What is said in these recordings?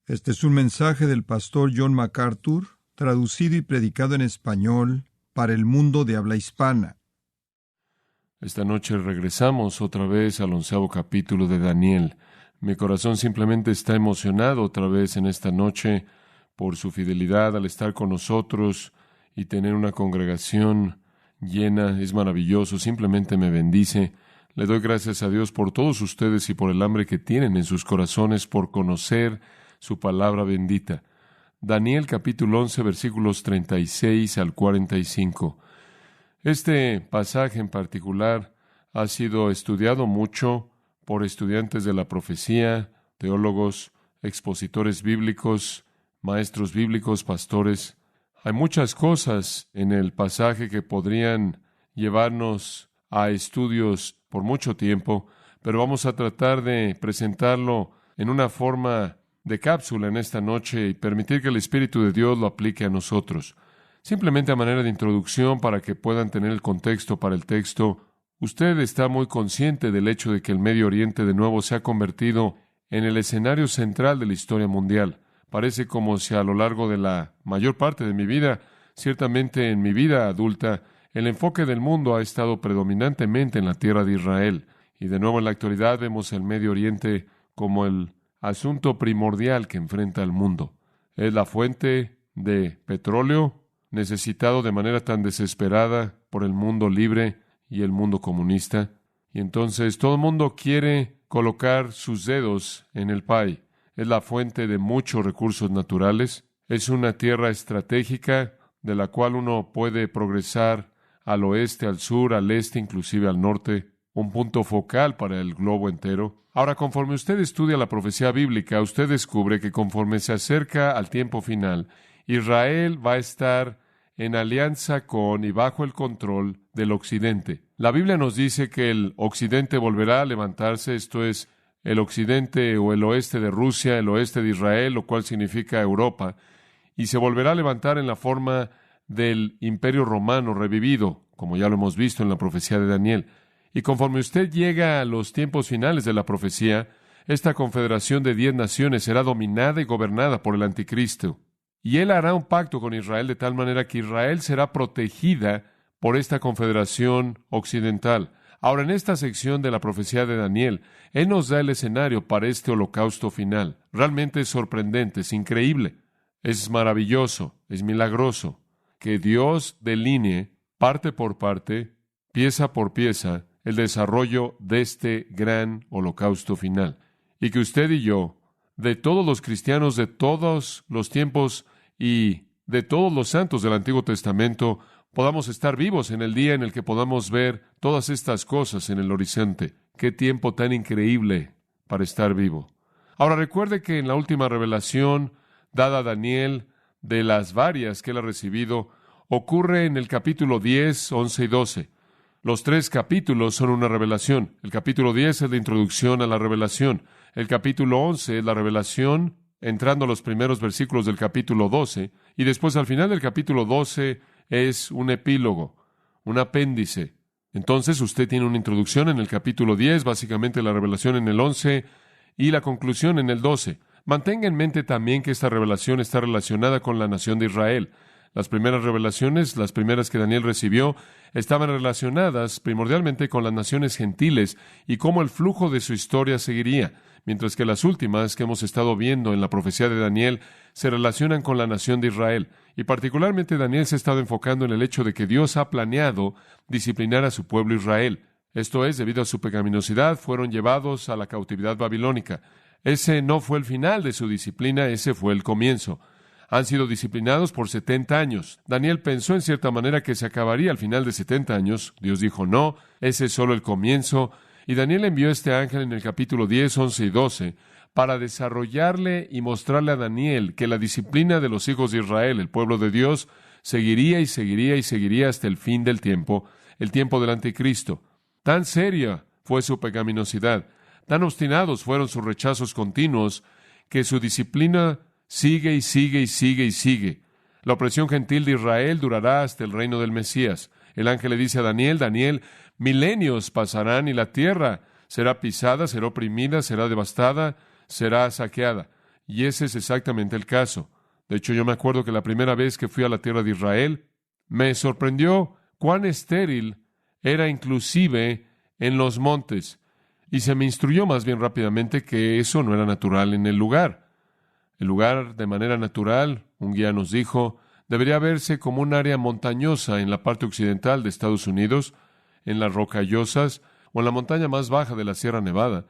Este es un mensaje del pastor John MacArthur, traducido y predicado en español para el mundo de habla hispana. Esta noche regresamos otra vez al 11º capítulo de Daniel. Mi corazón simplemente está emocionado otra vez en esta noche por su fidelidad al estar con nosotros y tener una congregación llena. Es maravilloso, simplemente me bendice. Le doy gracias a Dios por todos ustedes y por el hambre que tienen en sus corazones por conocer su palabra bendita. Daniel capítulo 11, versículos 36 al 45. Este pasaje en particular ha sido estudiado mucho por estudiantes de la profecía, teólogos, expositores bíblicos, maestros bíblicos, pastores. Hay muchas cosas en el pasaje que podrían llevarnos a estudios por mucho tiempo, pero vamos a tratar de presentarlo en una forma de cápsula en esta noche y permitir que el Espíritu de Dios lo aplique a nosotros. Simplemente a manera de introducción para que puedan tener el contexto para el texto, usted está muy consciente del hecho de que el Medio Oriente de nuevo se ha convertido en el escenario central de la historia mundial. Parece como si a lo largo de la mayor parte de mi vida, ciertamente en mi vida adulta, el enfoque del mundo ha estado predominantemente en la tierra de Israel. Y de nuevo en la actualidad vemos el Medio Oriente como el asunto primordial que enfrenta el mundo. Es la fuente de petróleo necesitado de manera tan desesperada por el mundo libre y el mundo comunista. Y entonces todo el mundo quiere colocar sus dedos en el pay. Es la fuente de muchos recursos naturales. Es una tierra estratégica de la cual uno puede progresar al oeste, al sur, al este, inclusive al norte. Un punto focal para el globo entero. Ahora, conforme usted estudia la profecía bíblica, usted descubre que conforme se acerca al tiempo final, Israel va a estar en alianza con y bajo el control del occidente. La Biblia nos dice que el occidente volverá a levantarse, esto es, el occidente o el oeste de Rusia, el oeste de Israel, lo cual significa Europa, y se volverá a levantar en la forma del Imperio Romano revivido, como ya lo hemos visto en la profecía de Daniel. Y conforme usted llega a los tiempos finales de la profecía, esta confederación de 10 naciones será dominada y gobernada por el anticristo. Y él hará un pacto con Israel de tal manera que Israel será protegida por esta confederación occidental. Ahora, en esta sección de la profecía de Daniel, él nos da el escenario para este holocausto final. Realmente es sorprendente, es increíble, es maravilloso, es milagroso que Dios delinee parte por parte, pieza por pieza, el desarrollo de este gran holocausto final. Y que usted y yo, de todos los cristianos de todos los tiempos y de todos los santos del Antiguo Testamento, podamos estar vivos en el día en el que podamos ver todas estas cosas en el horizonte. ¡Qué tiempo tan increíble para estar vivo! Ahora recuerde que en la última revelación dada a Daniel, de las varias que él ha recibido, ocurre en el capítulo 10, 11 y 12. Los 3 capítulos son una revelación. El capítulo 10 es la introducción a la revelación. El capítulo 11 es la revelación, entrando a los primeros versículos del capítulo 12. Y después, al final del capítulo 12, es un epílogo, un apéndice. Entonces, usted tiene una introducción en el capítulo 10, básicamente la revelación en el 11 y la conclusión en el 12. Mantenga en mente también que esta revelación está relacionada con la nación de Israel. Las primeras revelaciones, las primeras que Daniel recibió, estaban relacionadas primordialmente con las naciones gentiles y cómo el flujo de su historia seguiría, mientras que las últimas que hemos estado viendo en la profecía de Daniel se relacionan con la nación de Israel. Y particularmente Daniel se ha estado enfocando en el hecho de que Dios ha planeado disciplinar a su pueblo Israel. Esto es, debido a su pecaminosidad, fueron llevados a la cautividad babilónica. Ese no fue el final de su disciplina, ese fue el comienzo. Han sido disciplinados por 70 años. Daniel pensó en cierta manera que se acabaría al final de 70 años. Dios dijo, no, ese es solo el comienzo. Y Daniel envió a este ángel en el capítulo 10, 11 y 12 para desarrollarle y mostrarle a Daniel que la disciplina de los hijos de Israel, el pueblo de Dios, seguiría y seguiría y seguiría hasta el fin del tiempo, el tiempo del anticristo. Tan seria fue su pecaminosidad, tan obstinados fueron sus rechazos continuos, que su disciplina sigue y sigue y sigue y sigue. La opresión gentil de Israel durará hasta el reino del Mesías. El ángel le dice a Daniel, Daniel, milenios pasarán y la tierra será pisada, será oprimida, será devastada, será saqueada. Y ese es exactamente el caso. De hecho, yo me acuerdo que la primera vez que fui a la tierra de Israel, me sorprendió cuán estéril era inclusive en los montes. Y se me instruyó más bien rápidamente que eso no era natural en el lugar. El lugar, de manera natural, un guía nos dijo, debería verse como un área montañosa en la parte occidental de Estados Unidos, en las Rocallosas o en la montaña más baja de la Sierra Nevada,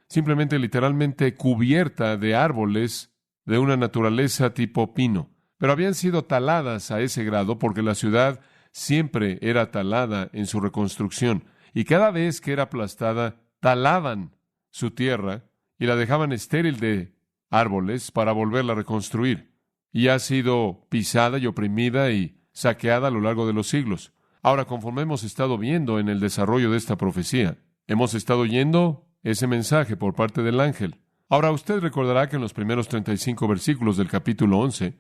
simplemente literalmente cubierta de árboles de una naturaleza tipo pino. Pero habían sido taladas a ese grado porque la ciudad siempre era talada en su reconstrucción, y cada vez que era aplastada, talaban su tierra y la dejaban estéril de árboles para volverla a reconstruir. Y ha sido pisada y oprimida y saqueada a lo largo de los siglos. Ahora, conforme hemos estado viendo en el desarrollo de esta profecía, hemos estado oyendo ese mensaje por parte del ángel. Ahora, usted recordará que en los primeros 35 versículos del capítulo 11,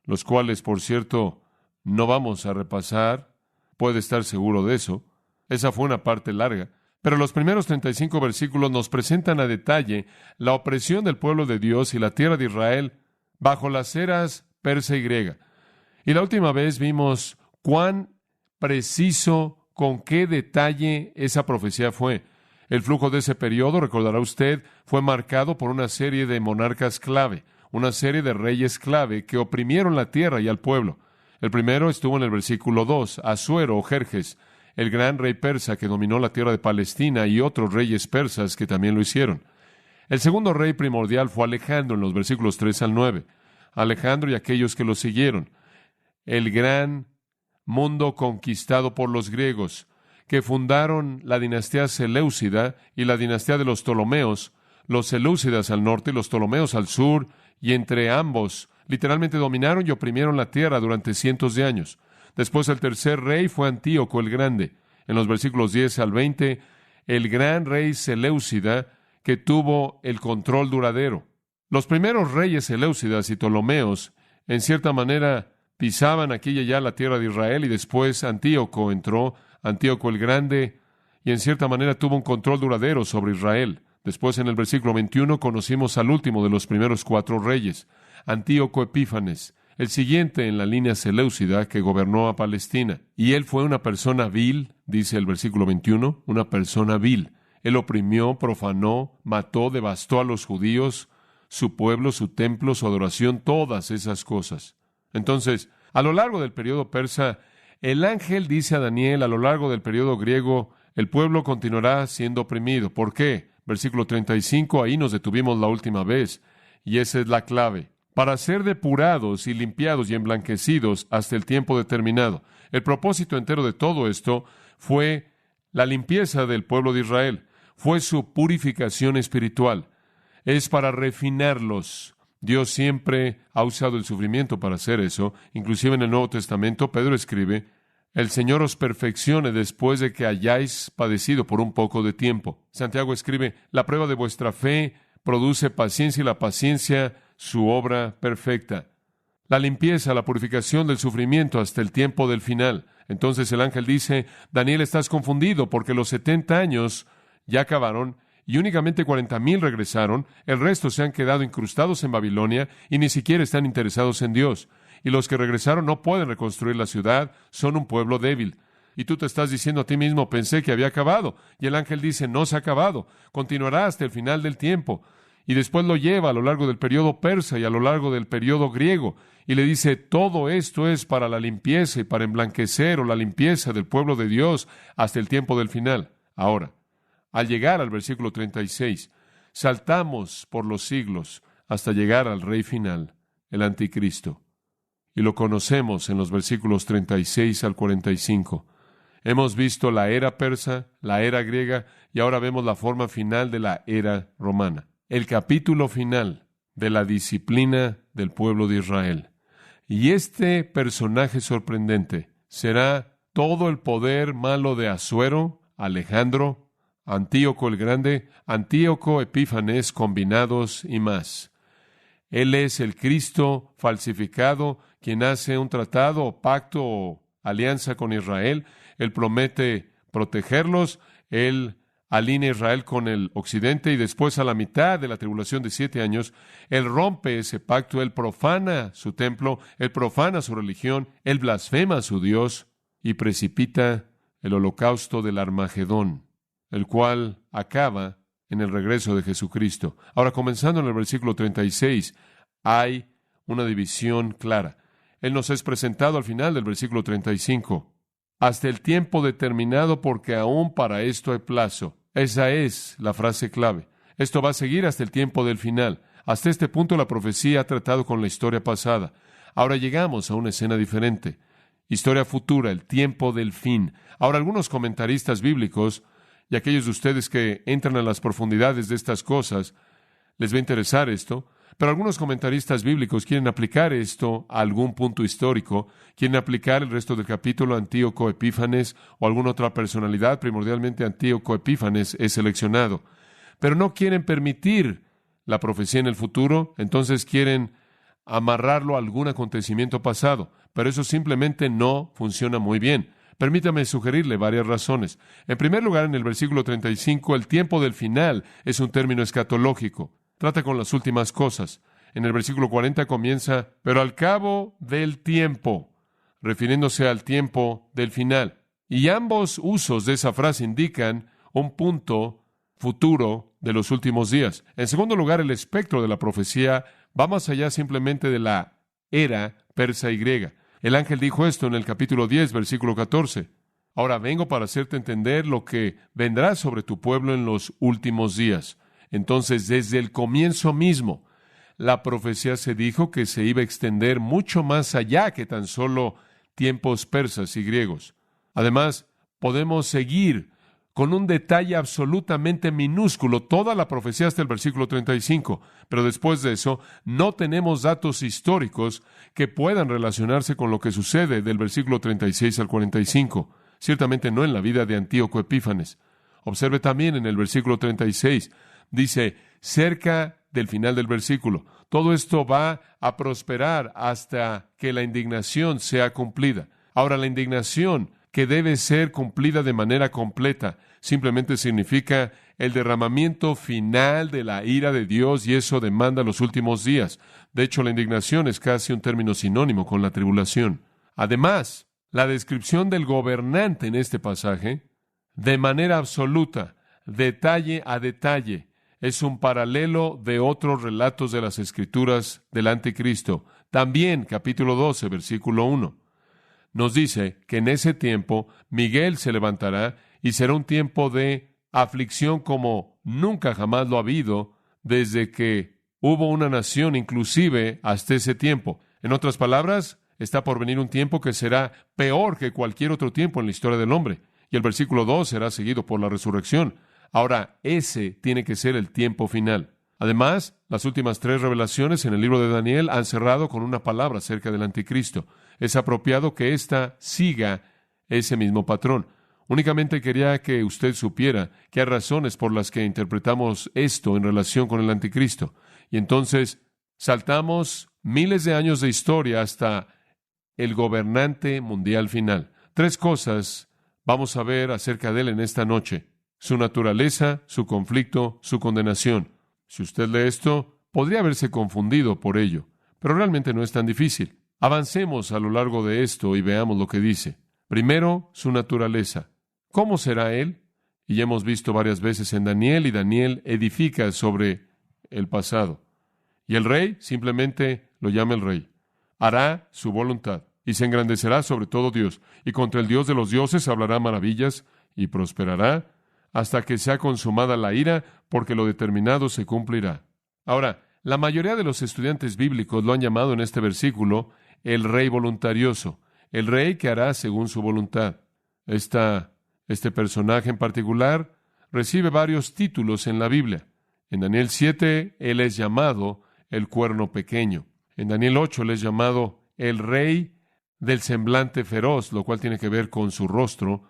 los cuales, por cierto, no vamos a repasar, puede estar seguro de eso, esa fue una parte larga, pero los primeros 35 versículos nos presentan a detalle la opresión del pueblo de Dios y la tierra de Israel bajo las eras persa y griega. Y la última vez vimos cuán preciso, con qué detalle esa profecía fue. El flujo de ese periodo, recordará usted, fue marcado por una serie de monarcas clave, una serie de reyes clave que oprimieron la tierra y al pueblo. El primero estuvo en el versículo 2, Asuero o Jerjes, el gran rey persa que dominó la tierra de Palestina, y otros reyes persas que también lo hicieron. El segundo rey primordial fue Alejandro en los versículos 3 al 9. Alejandro y aquellos que lo siguieron. El gran mundo conquistado por los griegos, que fundaron la dinastía seleucida y la dinastía de los Ptolomeos, los seleucidas al norte y los Ptolomeos al sur, y entre ambos literalmente dominaron y oprimieron la tierra durante cientos de años. Después el tercer rey fue Antíoco el Grande. En los versículos 10 al 20, el gran rey seleucida que tuvo el control duradero. Los primeros reyes seleucidas y Ptolomeos, en cierta manera, pisaban aquí y allá la tierra de Israel, y después Antíoco entró, Antíoco el Grande, y en cierta manera tuvo un control duradero sobre Israel. Después, en el versículo 21, conocimos al último de los primeros 4 reyes, Antíoco Epífanes, el siguiente en la línea seleucida que gobernó a Palestina. Y él fue una persona vil, dice el versículo 21, una persona vil. Él oprimió, profanó, mató, devastó a los judíos, su pueblo, su templo, su adoración, todas esas cosas. Entonces, a lo largo del periodo persa, el ángel dice a Daniel, a lo largo del periodo griego, el pueblo continuará siendo oprimido. ¿Por qué? Versículo 35, ahí nos detuvimos la última vez, y esa es la clave. Para ser depurados y limpiados y emblanquecidos hasta el tiempo determinado. El propósito entero de todo esto fue la limpieza del pueblo de Israel, fue su purificación espiritual. Es para refinarlos. Dios siempre ha usado el sufrimiento para hacer eso. Inclusive en el Nuevo Testamento, Pedro escribe, el Señor os perfeccione después de que hayáis padecido por un poco de tiempo. Santiago escribe, la prueba de vuestra fe produce paciencia, y la paciencia su obra perfecta. La limpieza, la purificación del sufrimiento hasta el tiempo del final. Entonces el ángel dice, Daniel, estás confundido porque los 70 años ya acabaron y únicamente 40,000 regresaron. El resto se han quedado incrustados en Babilonia y ni siquiera están interesados en Dios. Y los que regresaron no pueden reconstruir la ciudad, son un pueblo débil. Y tú te estás diciendo a ti mismo, pensé que había acabado. Y el ángel dice, no se ha acabado, continuará hasta el final del tiempo. Y después lo lleva a lo largo del periodo persa y a lo largo del periodo griego. Y le dice, todo esto es para la limpieza y para emblanquecer o la limpieza del pueblo de Dios hasta el tiempo del final. Ahora, al llegar al versículo 36, saltamos por los siglos hasta llegar al rey final, el anticristo. Y lo conocemos en los versículos 36 al 45. Hemos visto la era persa, la era griega, y ahora vemos la forma final de la era romana. El capítulo final de la disciplina del pueblo de Israel. Y este personaje sorprendente será todo el poder malo de Asuero, Alejandro, Antíoco el Grande, Antíoco Epífanes combinados y más. Él es el Cristo falsificado, quien hace un tratado, pacto o alianza con Israel. Él promete protegerlos, él alinea a Israel con el occidente y después a la mitad de la tribulación de 7 años, Él rompe ese pacto, Él profana su templo, Él profana su religión, Él blasfema a su Dios y precipita el holocausto del Armagedón, el cual acaba en el regreso de Jesucristo. Ahora, comenzando en el versículo 36, hay una división clara. Él nos es presentado al final del versículo 35. Hasta el tiempo determinado, porque aún para esto hay plazo. Esa es la frase clave. Esto va a seguir hasta el tiempo del final. Hasta este punto la profecía ha tratado con la historia pasada. Ahora llegamos a una escena diferente. Historia futura, el tiempo del fin. Ahora, algunos comentaristas bíblicos y aquellos de ustedes que entran a las profundidades de estas cosas, les va a interesar esto, pero algunos comentaristas bíblicos quieren aplicar esto a algún punto histórico, quieren aplicar el resto del capítulo a Antíoco Epífanes o alguna otra personalidad, primordialmente Antíoco Epífanes es seleccionado, pero no quieren permitir la profecía en el futuro, entonces quieren amarrarlo a algún acontecimiento pasado, pero eso simplemente no funciona muy bien. Permítame sugerirle varias razones. En primer lugar, en el versículo 35, el tiempo del final es un término escatológico. Trata con las últimas cosas. En el versículo 40 comienza, pero al cabo del tiempo, refiriéndose al tiempo del final. Y ambos usos de esa frase indican un punto futuro de los últimos días. En segundo lugar, el espectro de la profecía va más allá simplemente de la era persa y griega. El ángel dijo esto en el capítulo 10, versículo 14. Ahora vengo para hacerte entender lo que vendrá sobre tu pueblo en los últimos días. Entonces, desde el comienzo mismo, la profecía se dijo que se iba a extender mucho más allá que tan solo tiempos persas y griegos. Además, podemos seguir con un detalle absolutamente minúsculo toda la profecía hasta el versículo 35, pero después de eso no tenemos datos históricos que puedan relacionarse con lo que sucede del versículo 36 al 45, ciertamente no en la vida de Antíoco Epífanes. Observe también en el versículo 36, dice, cerca del final del versículo, todo esto va a prosperar hasta que la indignación sea cumplida. Ahora, la indignación que debe ser cumplida de manera completa simplemente significa el derramamiento final de la ira de Dios, y eso demanda los últimos días. De hecho, la indignación es casi un término sinónimo con la tribulación. Además, la descripción del gobernante en este pasaje, de manera absoluta, detalle a detalle, es un paralelo de otros relatos de las Escrituras del Anticristo. También, capítulo 12, versículo 1. Nos dice que en ese tiempo Miguel se levantará y será un tiempo de aflicción como nunca jamás lo ha habido desde que hubo una nación, inclusive hasta ese tiempo. En otras palabras, está por venir un tiempo que será peor que cualquier otro tiempo en la historia del hombre. Y el versículo 2 será seguido por la resurrección. Ahora, ese tiene que ser el tiempo final. Además, las últimas 3 revelaciones en el libro de Daniel han cerrado con una palabra acerca del anticristo. Es apropiado que ésta siga ese mismo patrón. Únicamente quería que usted supiera que hay razones por las que interpretamos esto en relación con el anticristo. Y entonces saltamos miles de años de historia hasta el gobernante mundial final. 3 cosas vamos a ver acerca de él en esta noche: su naturaleza, su conflicto, su condenación. Si usted lee esto, podría haberse confundido por ello, pero realmente no es tan difícil. Avancemos a lo largo de esto y veamos lo que dice. Primero, su naturaleza. ¿Cómo será él? Y ya hemos visto varias veces en Daniel, y Daniel edifica sobre el pasado. Y el rey simplemente lo llama el rey. Hará su voluntad y se engrandecerá sobre todo Dios, y contra el Dios de los dioses hablará maravillas y prosperará hasta que sea consumada la ira, porque lo determinado se cumplirá. Ahora, la mayoría de los estudiantes bíblicos lo han llamado en este versículo el rey voluntarioso, el rey que hará según su voluntad. Este personaje en particular recibe varios títulos en la Biblia. En Daniel 7, él es llamado el cuerno pequeño. En Daniel 8, él es llamado el rey del semblante feroz, lo cual tiene que ver con su rostro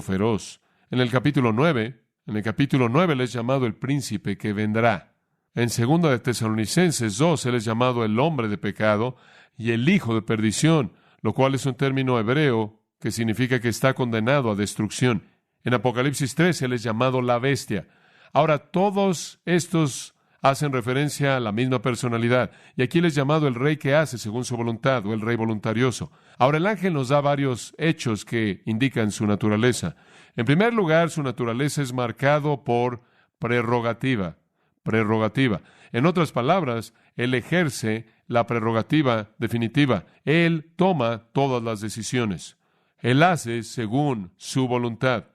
feroz. En el capítulo 9, él es llamado el príncipe que vendrá. En 2 de Tesalonicenses 2, él es llamado el hombre de pecado y el hijo de perdición, lo cual es un término hebreo que significa que está condenado a destrucción. En Apocalipsis 3, Él es llamado la bestia. Ahora, todos estos hacen referencia a la misma personalidad. Y aquí Él es llamado el Rey que hace según su voluntad, o el Rey voluntarioso. Ahora, el ángel nos da varios hechos que indican su naturaleza. En primer lugar, su naturaleza es marcado por prerrogativa. Prerrogativa. En otras palabras, Él ejerce la prerrogativa definitiva. Él toma todas las decisiones. Él hace según su voluntad.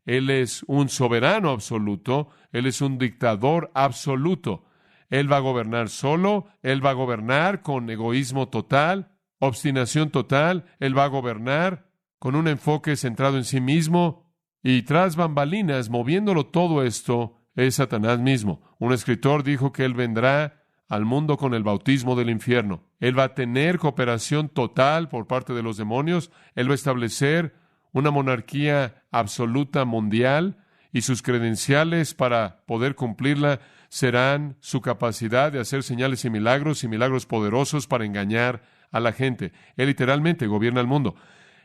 Él es un soberano absoluto. Él es un dictador absoluto. Él va a gobernar solo. Él va a gobernar con egoísmo total, obstinación total. Él va a gobernar con un enfoque centrado en sí mismo. Y tras bambalinas, moviéndolo todo esto, es Satanás mismo. Un escritor dijo que Él vendrá al mundo con el bautismo del infierno. Él va a tener cooperación total por parte de los demonios. Él va a establecer una monarquía absoluta mundial y sus credenciales para poder cumplirla serán su capacidad de hacer señales y milagros poderosos para engañar a la gente. Él literalmente gobierna el mundo.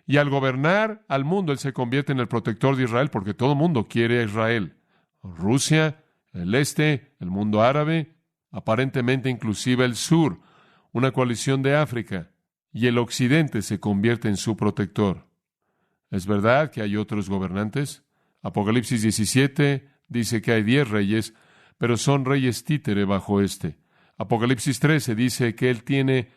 Y al gobernar al mundo, Él se convierte en el protector de Israel porque todo el mundo quiere a Israel. Rusia, el este, el mundo árabe, aparentemente inclusive el sur, una coalición de África, y el occidente se convierte en su protector. ¿Es verdad que hay otros gobernantes? Apocalipsis 17 dice que hay 10 reyes, pero son reyes títere bajo este. Apocalipsis 13 dice que Él tiene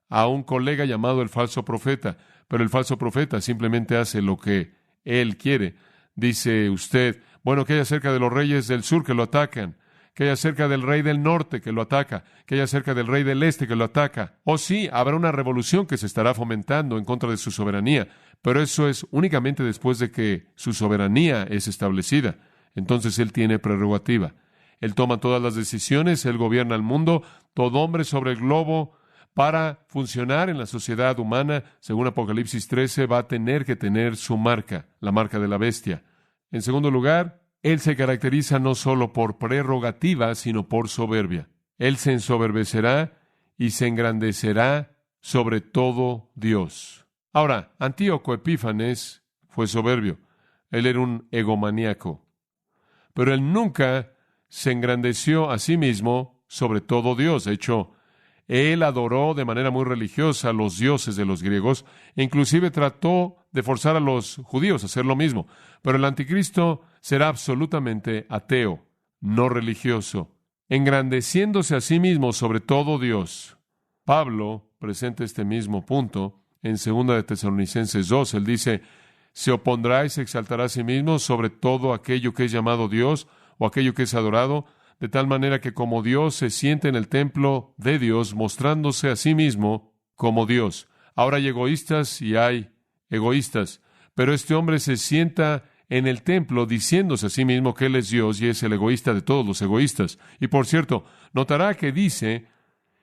a un colega llamado el falso profeta, pero el falso profeta simplemente hace lo que Él quiere. Dice usted, bueno, ¿qué hay acerca de los reyes del sur que lo atacan? ¿Qué hay acerca del rey del norte que lo ataca? ¿Qué hay acerca del rey del este que lo ataca? Oh, sí, habrá una revolución que se estará fomentando en contra de su soberanía, pero eso es únicamente después de que su soberanía es establecida. Entonces Él tiene prerrogativa. Él toma todas las decisiones, Él gobierna el mundo, todo hombre sobre el globo, para funcionar en la sociedad humana, según Apocalipsis 13, va a tener que tener su marca, la marca de la bestia. En segundo lugar, Él se caracteriza no solo por prerrogativa, sino por soberbia. Él se ensoberbecerá y se engrandecerá sobre todo Dios. Ahora, Antíoco Epífanes fue soberbio. Él era un egomaníaco. Pero él nunca se engrandeció a sí mismo sobre todo Dios. De hecho, él adoró de manera muy religiosa a los dioses de los griegos e inclusive trató de forzar a los judíos a hacer lo mismo. Pero el anticristo será absolutamente ateo, no religioso, engrandeciéndose a sí mismo sobre todo Dios. Pablo presenta este mismo punto en 2 de Tesalonicenses 2. Él dice, ¿se opondrá y se exaltará a sí mismo sobre todo aquello que es llamado Dios o aquello que es adorado? De tal manera que como Dios se siente en el templo de Dios, mostrándose a sí mismo como Dios. Ahora hay egoístas y hay egoístas, pero este hombre se sienta en el templo diciéndose a sí mismo que Él es Dios y es el egoísta de todos los egoístas. Y por cierto, notará que dice,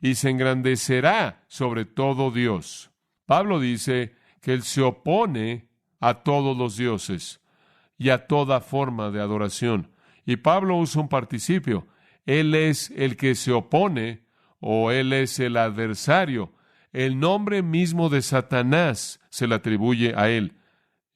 y se engrandecerá sobre todo Dios. Pablo dice que Él se opone a todos los dioses y a toda forma de adoración. Y Pablo usa un participio. Él es el que se opone o Él es el adversario. El nombre mismo de Satanás se le atribuye a Él.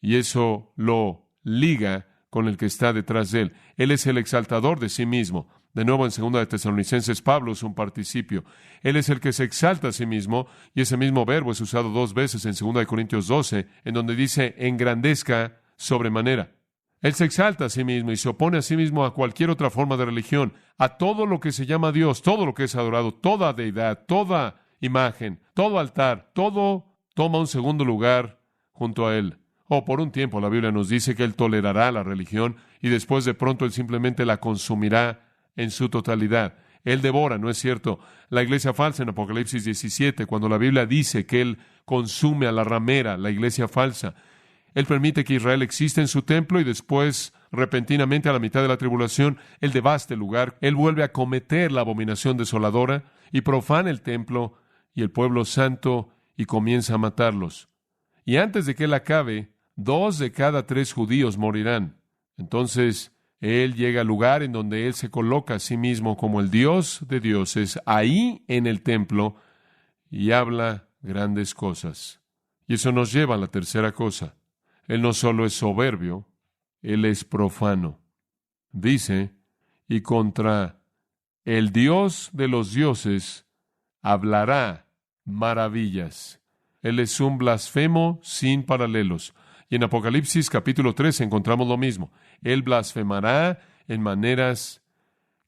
Y eso lo liga con el que está detrás de Él. Él es el exaltador de sí mismo. De nuevo, en 2 de Tesalonicenses, Pablo es un participio. Él es el que se exalta a sí mismo, y ese mismo verbo es usado 2 veces en 2 de Corintios 12, en donde dice, engrandezca sobremanera. Él se exalta a sí mismo y se opone a sí mismo a cualquier otra forma de religión, a todo lo que se llama Dios, todo lo que es adorado, toda deidad, toda imagen, todo altar, todo toma un segundo lugar junto a Él. Por un tiempo la Biblia nos dice que Él tolerará la religión y después de pronto Él simplemente la consumirá en su totalidad. Él devora, ¿no es cierto? La iglesia falsa en Apocalipsis 17, cuando la Biblia dice que Él consume a la ramera, la iglesia falsa. Él permite que Israel exista en su templo y después, repentinamente, a la mitad de la tribulación, Él devasta el lugar. Él vuelve a cometer la abominación desoladora y profana el templo y el pueblo santo y comienza a matarlos. Y antes de que Él acabe, 2 de cada 3 judíos morirán. Entonces, Él llega al lugar en donde Él se coloca a sí mismo como el Dios de dioses, ahí en el templo, y habla grandes cosas. Y eso nos lleva a la tercera cosa. Él no solo es soberbio, Él es profano. Dice, y contra el Dios de los dioses hablará maravillas. Él es un blasfemo sin paralelos. Y en Apocalipsis capítulo 3 encontramos lo mismo. Él blasfemará en maneras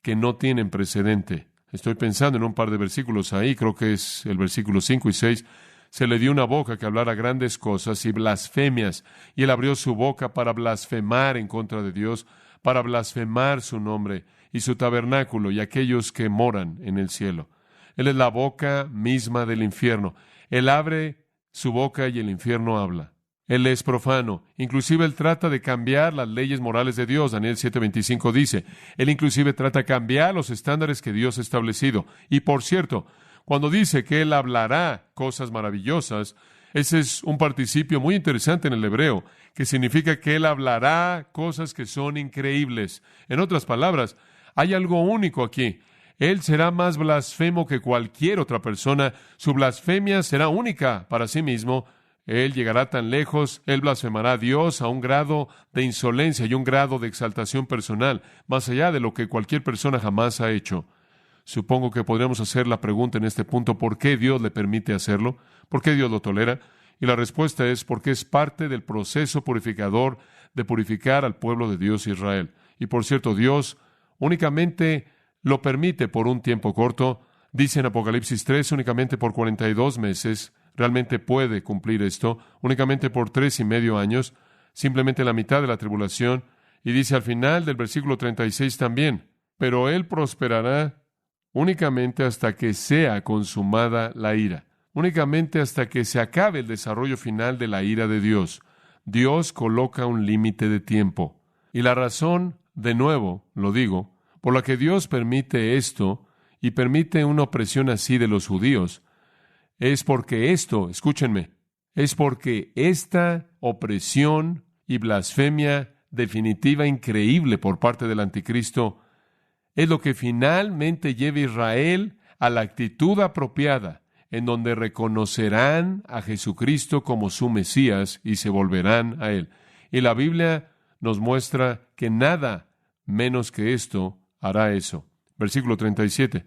que no tienen precedente. Estoy pensando en un par de versículos ahí, creo que es el versículo 5 y 6. Se le dio una boca que hablara grandes cosas y blasfemias, y él abrió su boca para blasfemar en contra de Dios, para blasfemar su nombre y su tabernáculo y aquellos que moran en el cielo. Él es la boca misma del infierno. Él abre su boca y el infierno habla. Él es profano. Inclusive él trata de cambiar las leyes morales de Dios. Daniel 7:25 dice, él inclusive trata de cambiar los estándares que Dios ha establecido. Y por cierto, cuando dice que él hablará cosas maravillosas, ese es un participio muy interesante en el hebreo, que significa que él hablará cosas que son increíbles. En otras palabras, hay algo único aquí. Él será más blasfemo que cualquier otra persona. Su blasfemia será única para sí mismo. Él llegará tan lejos, él blasfemará a Dios a un grado de insolencia y un grado de exaltación personal, más allá de lo que cualquier persona jamás ha hecho. Supongo que podríamos hacer la pregunta en este punto, ¿por qué Dios le permite hacerlo? ¿Por qué Dios lo tolera? Y la respuesta es porque es parte del proceso purificador de purificar al pueblo de Dios Israel. Y por cierto, Dios únicamente lo permite por un tiempo corto. Dice en Apocalipsis 3, únicamente por 42 meses. Realmente puede cumplir esto, únicamente por 3.5 años, simplemente la mitad de la tribulación. Y dice al final del versículo 36 también, pero él prosperará únicamente hasta que sea consumada la ira, únicamente hasta que se acabe el desarrollo final de la ira de Dios. Dios coloca un límite de tiempo. Y la razón, de nuevo, lo digo, por la que Dios permite esto y permite una opresión así de los judíos, es porque escúchenme, es porque esta opresión y blasfemia definitiva increíble por parte del anticristo es lo que finalmente lleva a Israel a la actitud apropiada, en donde reconocerán a Jesucristo como su Mesías y se volverán a Él. Y la Biblia nos muestra que nada menos que esto hará eso. Versículo 37.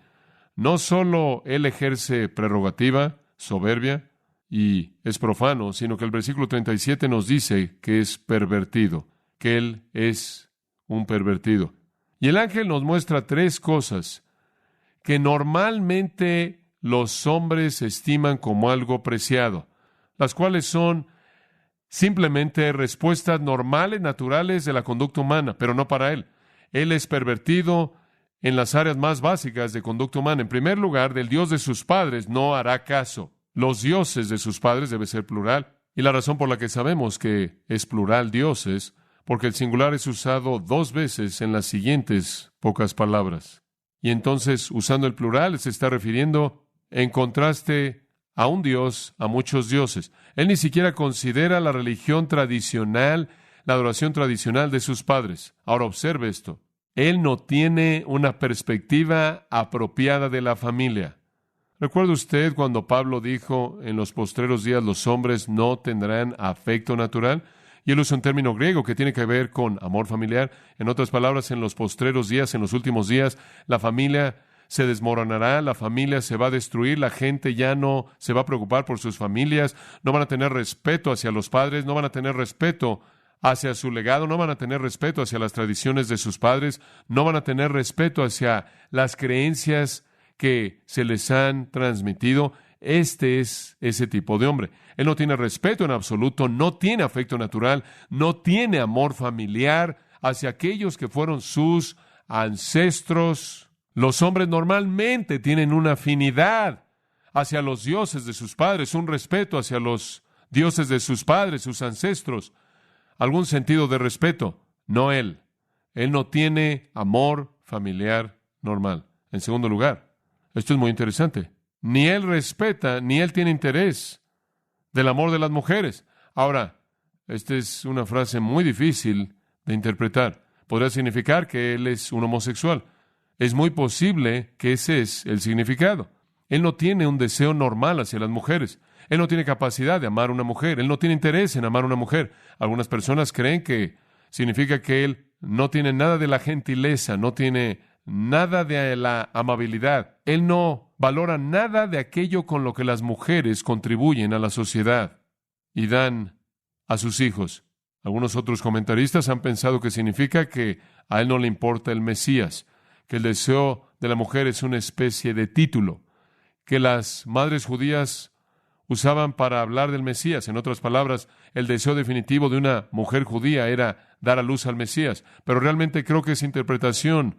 No solo Él ejerce prerrogativa, soberbia, y es profano, sino que el versículo 37 nos dice que es pervertido, que Él es un pervertido. Y el ángel nos muestra 3 cosas que normalmente los hombres estiman como algo preciado, las cuales son simplemente respuestas normales, naturales de la conducta humana, pero no para Él. Él es pervertido en las áreas más básicas de conducta humana. En primer lugar, del Dios de sus padres no hará caso. Los dioses de sus padres debe ser plural. Y la razón por la que sabemos que es plural dioses, porque el singular es usado 2 veces en las siguientes pocas palabras. Y entonces, usando el plural, se está refiriendo en contraste a un Dios, a muchos dioses. Él ni siquiera considera la religión tradicional, la adoración tradicional de sus padres. Ahora observe esto. Él no tiene una perspectiva apropiada de la familia. ¿Recuerda usted cuando Pablo dijo, en los postreros días los hombres no tendrán afecto natural? Y él usa un término griego que tiene que ver con amor familiar. En otras palabras, en los postreros días, en los últimos días, la familia se desmoronará, la familia se va a destruir, la gente ya no se va a preocupar por sus familias, no van a tener respeto hacia los padres, no van a tener respeto hacia su legado, no van a tener respeto hacia las tradiciones de sus padres, no van a tener respeto hacia las creencias que se les han transmitido. Este es ese tipo de hombre. Él no tiene respeto en absoluto, no tiene afecto natural, no tiene amor familiar hacia aquellos que fueron sus ancestros. Los hombres normalmente tienen una afinidad hacia los dioses de sus padres, un respeto hacia los dioses de sus padres, sus ancestros, algún sentido de respeto. No él. Él no tiene amor familiar normal. En segundo lugar, esto es muy interesante, ni él respeta, ni él tiene interés del amor de las mujeres. Ahora, esta es una frase muy difícil de interpretar. Podría significar que él es un homosexual. Es muy posible que ese es el significado. Él no tiene un deseo normal hacia las mujeres. Él no tiene capacidad de amar a una mujer. Él no tiene interés en amar a una mujer. Algunas personas creen que significa que él no tiene nada de la gentileza, no tiene nada de la amabilidad. Él no valora nada de aquello con lo que las mujeres contribuyen a la sociedad y dan a sus hijos. Algunos otros comentaristas han pensado que significa que a él no le importa el Mesías, que el deseo de la mujer es una especie de título, que las madres judías usaban para hablar del Mesías. En otras palabras, el deseo definitivo de una mujer judía era dar a luz al Mesías. Pero realmente creo que esa interpretación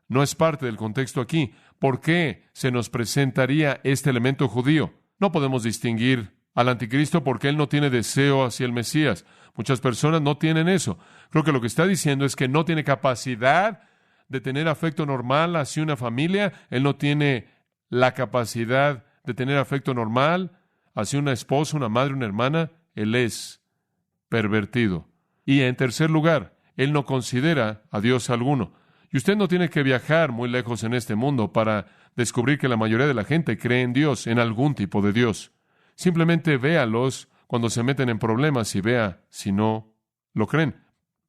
no es parte del contexto aquí. ¿Por qué se nos presentaría este elemento judío? No podemos distinguir al anticristo porque él no tiene deseo hacia el Mesías. Muchas personas no tienen eso. Creo que lo que está diciendo es que no tiene capacidad de tener afecto normal hacia una familia. Él no tiene la capacidad de tener afecto normal hacia una esposa, una madre, una hermana. Él es pervertido. Y en tercer lugar, él no considera a Dios alguno. Y usted no tiene que viajar muy lejos en este mundo para descubrir que la mayoría de la gente cree en Dios, en algún tipo de Dios. Simplemente véalos cuando se meten en problemas y vea si no lo creen.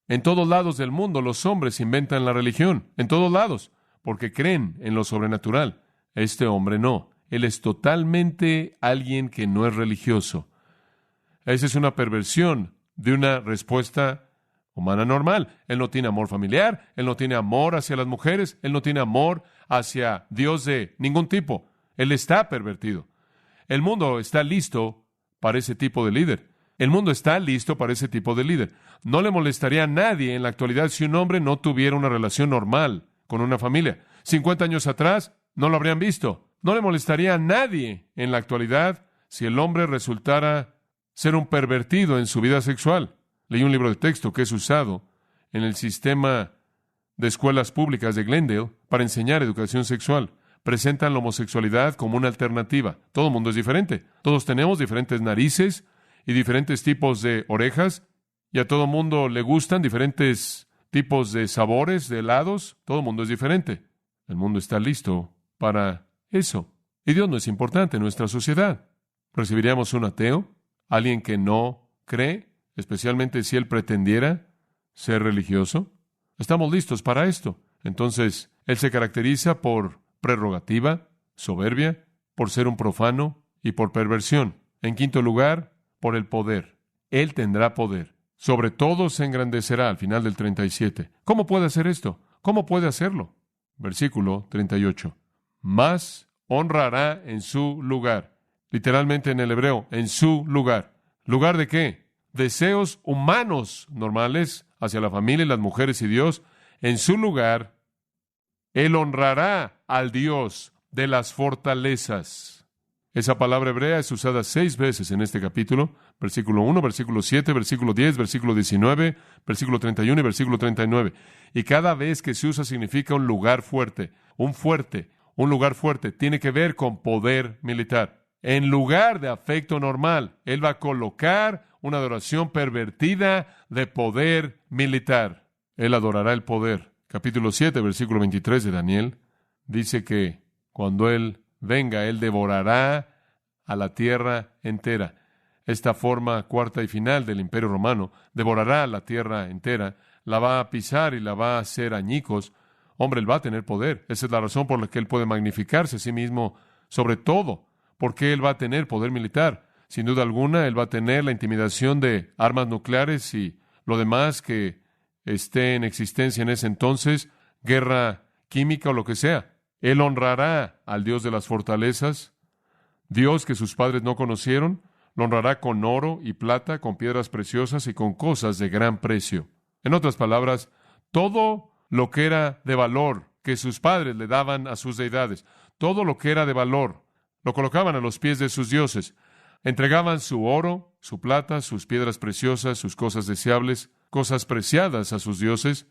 En todos lados del mundo los hombres inventan la religión, en todos lados, porque creen en lo sobrenatural. Este hombre no. Él es totalmente alguien que no es religioso. Esa es una perversión de una respuesta humana normal. Él no tiene amor familiar, él no tiene amor hacia las mujeres, él no tiene amor hacia Dios de ningún tipo. Él está pervertido. El mundo está listo para ese tipo de líder. El mundo está listo para ese tipo de líder. No le molestaría a nadie en la actualidad si un hombre no tuviera una relación normal con una familia. 50 años atrás no lo habrían visto. No le molestaría a nadie en la actualidad si el hombre resultara ser un pervertido en su vida sexual. Leí un libro de texto que es usado en el sistema de escuelas públicas de Glendale para enseñar educación sexual. Presentan la homosexualidad como una alternativa. Todo el mundo es diferente. Todos tenemos diferentes narices y diferentes tipos de orejas, y a todo el mundo le gustan diferentes tipos de sabores, de helados. Todo el mundo es diferente. El mundo está listo para eso. Y Dios no es importante en nuestra sociedad. ¿Recibiríamos un ateo? ¿Alguien que no cree? Especialmente si él pretendiera ser religioso. Estamos listos para esto. Entonces, él se caracteriza por prerrogativa, soberbia, por ser un profano y por perversión. En quinto lugar, por el poder. Él tendrá poder. Sobre todo se engrandecerá al final del 37. ¿Cómo puede hacer esto? ¿Cómo puede hacerlo? Versículo 38. Más honrará en su lugar. Literalmente en el hebreo, en su lugar. ¿Lugar de qué? Deseos humanos normales hacia la familia y las mujeres y Dios. En su lugar, él honrará al Dios de las fortalezas. Esa palabra hebrea es usada 6 veces en este capítulo. Versículo 1, versículo 7, versículo 10, versículo 19, versículo 31 y versículo 39. Y cada vez que se usa significa un lugar fuerte, un lugar fuerte. Tiene que ver con poder militar. En lugar de afecto normal, él va a colocar una adoración pervertida de poder militar. Él adorará el poder. Capítulo 7, versículo 23 de Daniel, dice que cuando él venga, él devorará a la tierra entera. Esta forma cuarta y final del Imperio Romano devorará a la tierra entera, la va a pisar y la va a hacer añicos. Hombre, él va a tener poder. Esa es la razón por la que él puede magnificarse a sí mismo sobre todo, porque él va a tener poder militar. Sin duda alguna, él va a tener la intimidación de armas nucleares y lo demás que esté en existencia en ese entonces, guerra química o lo que sea. Él honrará al Dios de las fortalezas, Dios que sus padres no conocieron, lo honrará con oro y plata, con piedras preciosas y con cosas de gran precio. En otras palabras, todo lo que era de valor que sus padres le daban a sus deidades, todo lo que era de valor, lo colocaban a los pies de sus dioses. Entregaban su oro, su plata, sus piedras preciosas, sus cosas deseables, cosas preciadas a sus dioses.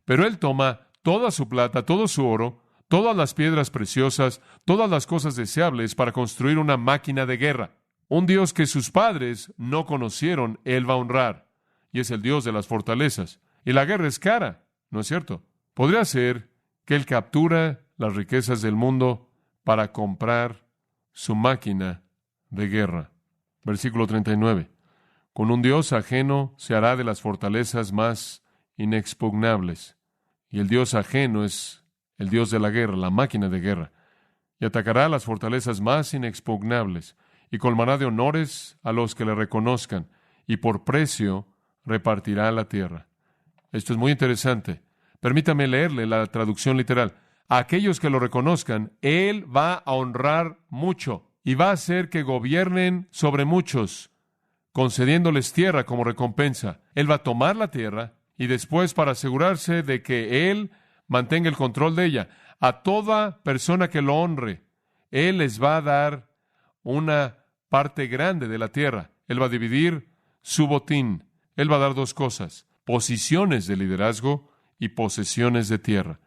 Pero él toma toda su plata, todo su oro, todas las piedras preciosas, todas las cosas deseables para construir una máquina de guerra. Un Dios que sus padres no conocieron, él va a honrar. Y es el Dios de las fortalezas. Y la guerra es cara, ¿no es cierto? Podría ser que él captura las riquezas del mundo para comprar su máquina de guerra. Versículo 39. Con un Dios ajeno se hará de las fortalezas más inexpugnables. Y el Dios ajeno es el Dios de la guerra, la máquina de guerra. Y atacará las fortalezas más inexpugnables, y colmará de honores a los que le reconozcan, y por precio repartirá la tierra. Esto es muy interesante. Permítame leerle la traducción literal. A aquellos que lo reconozcan, Él va a honrar mucho, y va a hacer que gobiernen sobre muchos, concediéndoles tierra como recompensa. Él va a tomar la tierra, y después, para asegurarse de que Él mantenga el control de ella, a toda persona que lo honre, Él les va a dar una parte grande de la tierra. Él va a dividir su botín. Él va a dar dos cosas: posiciones de liderazgo y posesiones de tierra.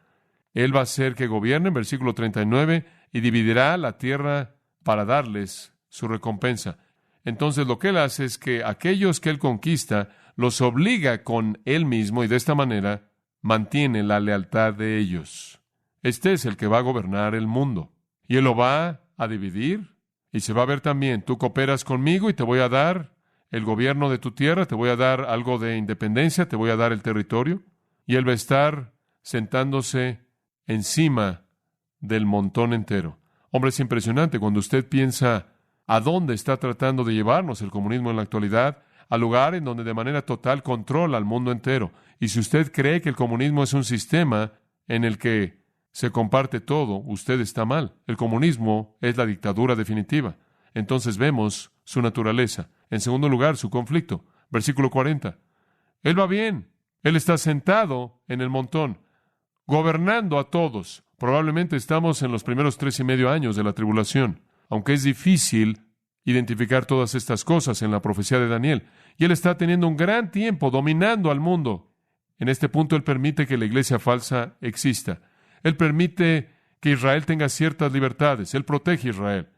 Él va a hacer que gobiernen, versículo 39, y dividirá la tierra para darles su recompensa. Entonces lo que Él hace es que aquellos que Él conquista los obliga con Él mismo, y de esta manera mantiene la lealtad de ellos. Este es el que va a gobernar el mundo. Y Él lo va a dividir, y se va a ver también: tú cooperas conmigo y te voy a dar el gobierno de tu tierra, te voy a dar algo de independencia, te voy a dar el territorio. Y Él va a estar sentándose encima del montón entero. Hombre, es impresionante cuando usted piensa a dónde está tratando de llevarnos el comunismo en la actualidad, al lugar en donde de manera total controla al mundo entero. Y si usted cree que el comunismo es un sistema en el que se comparte todo, usted está mal. El comunismo es la dictadura definitiva. Entonces vemos su naturaleza. En segundo lugar, su conflicto. Versículo 40. Él va bien. Él está sentado en el montón, gobernando a todos. Probablemente estamos en los primeros 3.5 años de la tribulación, aunque es difícil identificar todas estas cosas en la profecía de Daniel. Y Él está teniendo un gran tiempo dominando al mundo. En este punto Él permite que la iglesia falsa exista. Él permite que Israel tenga ciertas libertades. Él protege a Israel.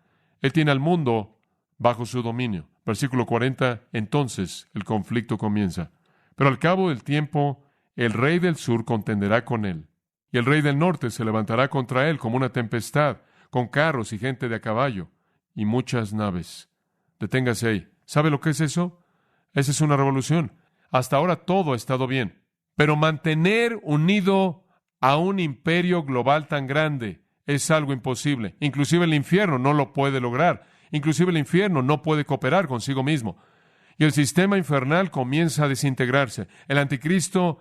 Él tiene al mundo bajo su dominio. Versículo 40, entonces el conflicto comienza. Pero al cabo del tiempo, el rey del sur contenderá con él, y el rey del norte se levantará contra él como una tempestad, con carros y gente de a caballo, y muchas naves. Deténgase ahí. ¿Sabe lo que es eso? Esa es una revolución. Hasta ahora todo ha estado bien. Pero mantener unido a un imperio global tan grande es algo imposible. Inclusive el infierno no lo puede lograr. Inclusive el infierno no puede cooperar consigo mismo. Y el sistema infernal comienza a desintegrarse. El anticristo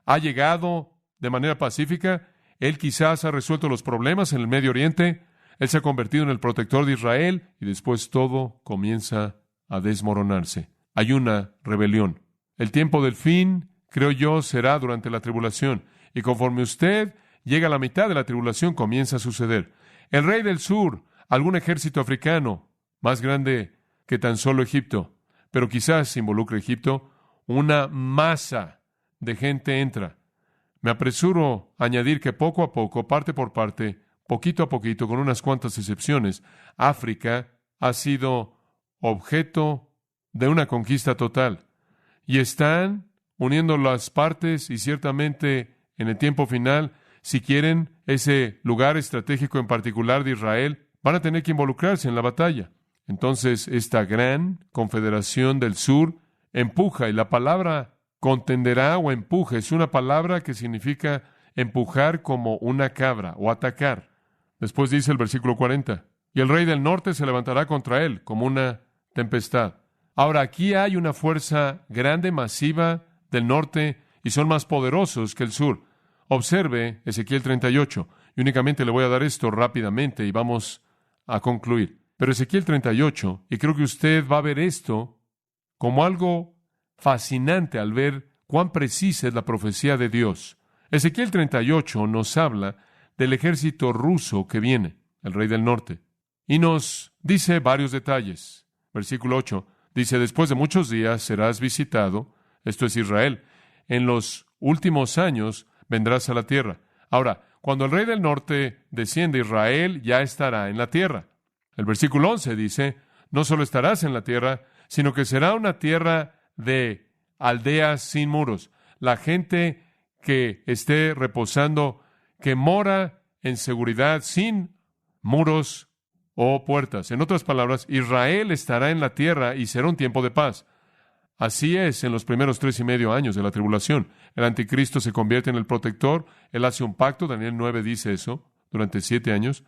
ha llegado de manera pacífica. Él quizás ha resuelto los problemas en el Medio Oriente. Él se ha convertido en el protector de Israel, y después todo comienza a desmoronarse. Hay una rebelión. El tiempo del fin, creo yo, será durante la tribulación. Y conforme usted llega a la mitad de la tribulación, comienza a suceder. El rey del sur, algún ejército africano, más grande que tan solo Egipto, pero quizás involucre Egipto, una masa de gente entra. Me apresuro a añadir que poco a poco, parte por parte, poquito a poquito, con unas cuantas excepciones, África ha sido objeto de una conquista total. Y están uniendo las partes, y ciertamente en el tiempo final, si quieren ese lugar estratégico en particular de Israel, van a tener que involucrarse en la batalla. Entonces, esta gran confederación del sur empuja, y la palabra contenderá o empuje es una palabra que significa empujar como una cabra o atacar. Después dice el versículo 40, y el rey del norte se levantará contra él como una tempestad. Ahora, aquí hay una fuerza grande, masiva del norte, y son más poderosos que el sur. Observe Ezequiel 38, y únicamente le voy a dar esto rápidamente y vamos a concluir. Pero Ezequiel 38, y creo que usted va a ver esto como algo fascinante al ver cuán precisa es la profecía de Dios. Ezequiel 38 nos habla del ejército ruso que viene, el rey del norte, y nos dice varios detalles. Versículo 8 dice: después de muchos días serás visitado, esto es Israel, en los últimos años vendrás a la tierra. Ahora, cuando el rey del norte desciende, Israel ya estará en la tierra. El versículo 11 dice: no solo estarás en la tierra, sino que será una tierra de aldeas sin muros. La gente que esté reposando, que mora en seguridad sin muros o puertas. En otras palabras, Israel estará en la tierra y será un tiempo de paz. Así es en los primeros 3.5 años de la tribulación. El anticristo se convierte en el protector. Él hace un pacto, Daniel 9 dice eso, durante 7 años.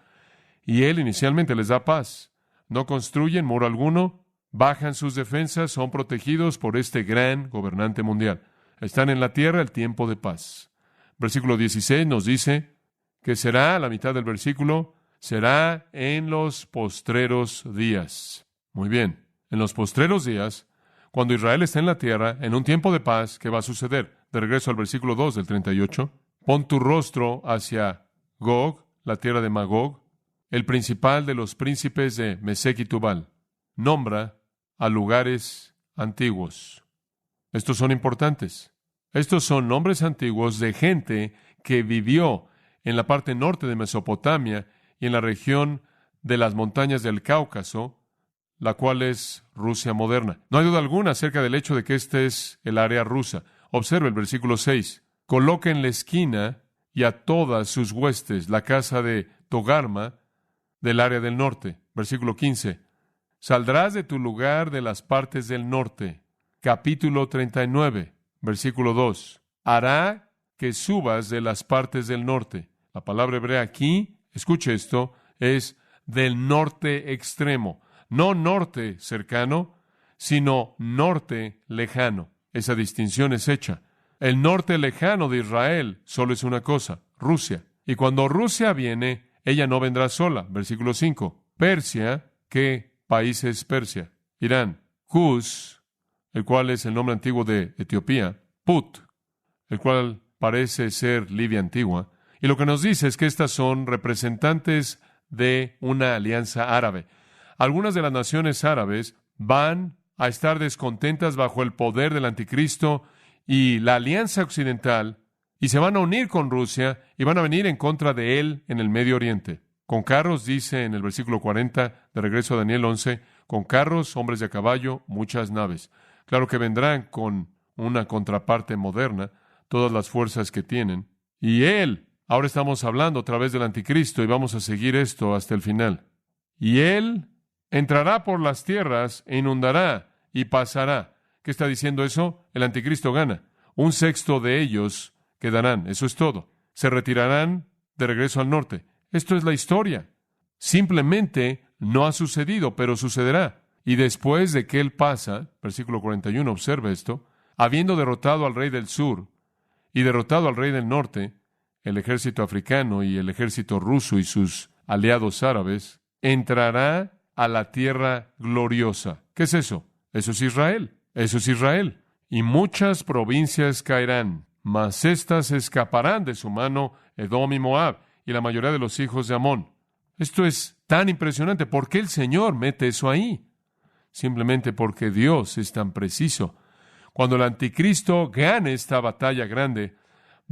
Y él inicialmente les da paz. No construyen muro alguno, bajan sus defensas, son protegidos por este gran gobernante mundial. Están en la tierra el tiempo de paz. Versículo 16 nos dice que será, a la mitad del versículo, será en los postreros días. Muy bien, en los postreros días, cuando Israel está en la tierra, en un tiempo de paz, ¿qué va a suceder? De regreso al versículo 2 del 38. Pon tu rostro hacia Gog, la tierra de Magog, el principal de los príncipes de Mesec y Tubal. Nombra a lugares antiguos. Estos son importantes. Estos son nombres antiguos de gente que vivió en la parte norte de Mesopotamia y en la región de las montañas del Cáucaso, la cual es Rusia moderna. No hay duda alguna acerca del hecho de que este es el área rusa. Observe el versículo 6. Coloca en la esquina y a todas sus huestes la casa de Togarma del área del norte. Versículo 15. Saldrás de tu lugar de las partes del norte. Capítulo 39, versículo 2. Hará que subas de las partes del norte. La palabra hebrea aquí, escuche esto, es del norte extremo. No norte cercano, sino norte lejano. Esa distinción es hecha. El norte lejano de Israel solo es una cosa, Rusia. Y cuando Rusia viene, ella no vendrá sola. Versículo 5. Persia, ¿qué país es Persia? Irán. Cus, el cual es el nombre antiguo de Etiopía. Put, el cual parece ser Libia antigua. Y lo que nos dice es que estas son representantes de una alianza árabe. Algunas de las naciones árabes van a estar descontentas bajo el poder del anticristo y la alianza occidental, y se van a unir con Rusia y van a venir en contra de él en el Medio Oriente. Con carros, dice en el versículo 40, de regreso a Daniel 11, con carros, hombres de a caballo, muchas naves. Claro que vendrán con una contraparte moderna, todas las fuerzas que tienen. Y él, ahora estamos hablando a través del anticristo y vamos a seguir esto hasta el final. Y él entrará por las tierras e inundará y pasará. ¿Qué está diciendo eso? El anticristo gana. 1/6 de ellos quedarán. Eso es todo. Se retirarán de regreso al norte. Esto es la historia. Simplemente no ha sucedido, pero sucederá. Y después de que él pasa, versículo 41, observe esto, habiendo derrotado al rey del sur y derrotado al rey del norte, el ejército africano y el ejército ruso y sus aliados árabes, entrará a la tierra gloriosa. ¿Qué es eso? Eso es Israel. Eso es Israel. Y muchas provincias caerán, mas éstas escaparán de su mano, Edom y Moab, y la mayoría de los hijos de Amón. Esto es tan impresionante. ¿Por qué el Señor mete eso ahí? Simplemente porque Dios es tan preciso. Cuando el anticristo gane esta batalla grande,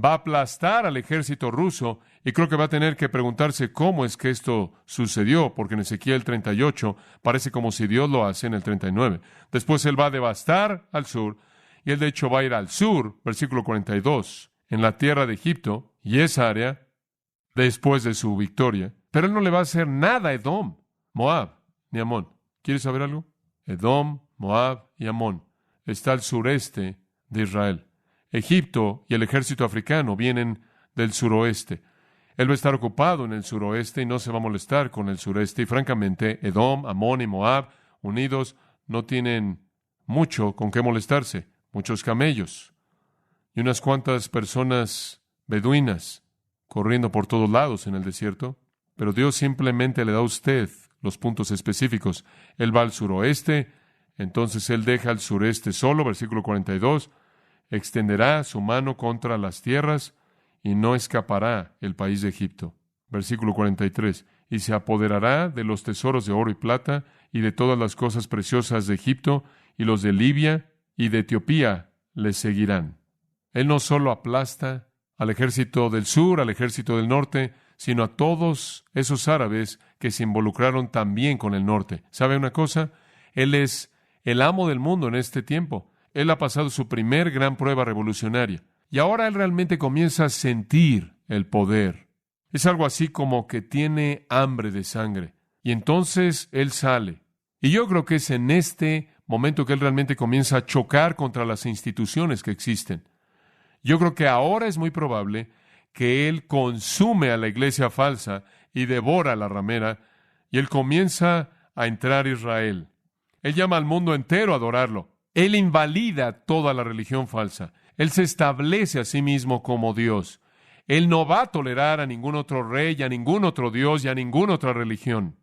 va a aplastar al ejército ruso, y creo que va a tener que preguntarse cómo es que esto sucedió, porque en Ezequiel 38 parece como si Dios lo hace en el 39. Después él va a devastar al sur, y él de hecho va a ir al sur, versículo 42, en la tierra de Egipto, y esa área, después de su victoria. Pero él no le va a hacer nada a Edom, Moab, ni Amón. ¿Quieres saber algo? Edom, Moab y Amón está al sureste de Israel. Egipto y el ejército africano vienen del suroeste. Él va a estar ocupado en el suroeste y no se va a molestar con el sureste. Y francamente, Edom, Amón y Moab, unidos, no tienen mucho con qué molestarse. Muchos camellos y unas cuantas personas beduinas corriendo por todos lados en el desierto. Pero Dios simplemente le da a usted los puntos específicos. Él va al suroeste, entonces él deja al sureste solo, versículo 42, extenderá su mano contra las tierras y no escapará el país de Egipto. Versículo 43, y se apoderará de los tesoros de oro y plata y de todas las cosas preciosas de Egipto, y los de Libia y de Etiopía le seguirán. Él no solo aplasta al ejército del sur, al ejército del norte, sino a todos esos árabes que se involucraron también con el norte. ¿Sabe una cosa? Él es el amo del mundo en este tiempo. Él ha pasado su primer gran prueba revolucionaria. Y ahora él realmente comienza a sentir el poder. Es algo así como que tiene hambre de sangre. Y entonces él sale. Y yo creo que es en este momento que él realmente comienza a chocar contra las instituciones que existen. Yo creo que ahora es muy probable que él consume a la iglesia falsa y devora a la ramera, y él comienza a entrar a Israel. Él llama al mundo entero a adorarlo. Él invalida toda la religión falsa. Él se establece a sí mismo como Dios. Él no va a tolerar a ningún otro rey, a ningún otro Dios y a ninguna otra religión.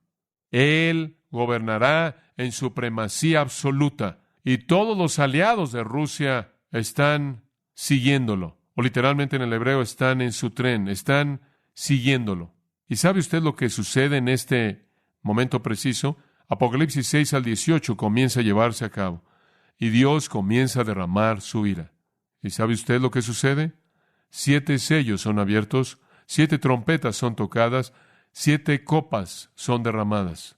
Él gobernará en supremacía absoluta, y todos los aliados de Rusia están siguiéndolo, o literalmente en el hebreo están en su tren, están siguiéndolo. ¿Y sabe usted lo que sucede en este momento preciso? Apocalipsis 6 al 18 comienza a llevarse a cabo, y Dios comienza a derramar su ira. ¿Y sabe usted lo que sucede? 7 sellos son abiertos, 7 trompetas son tocadas, 7 copas son derramadas.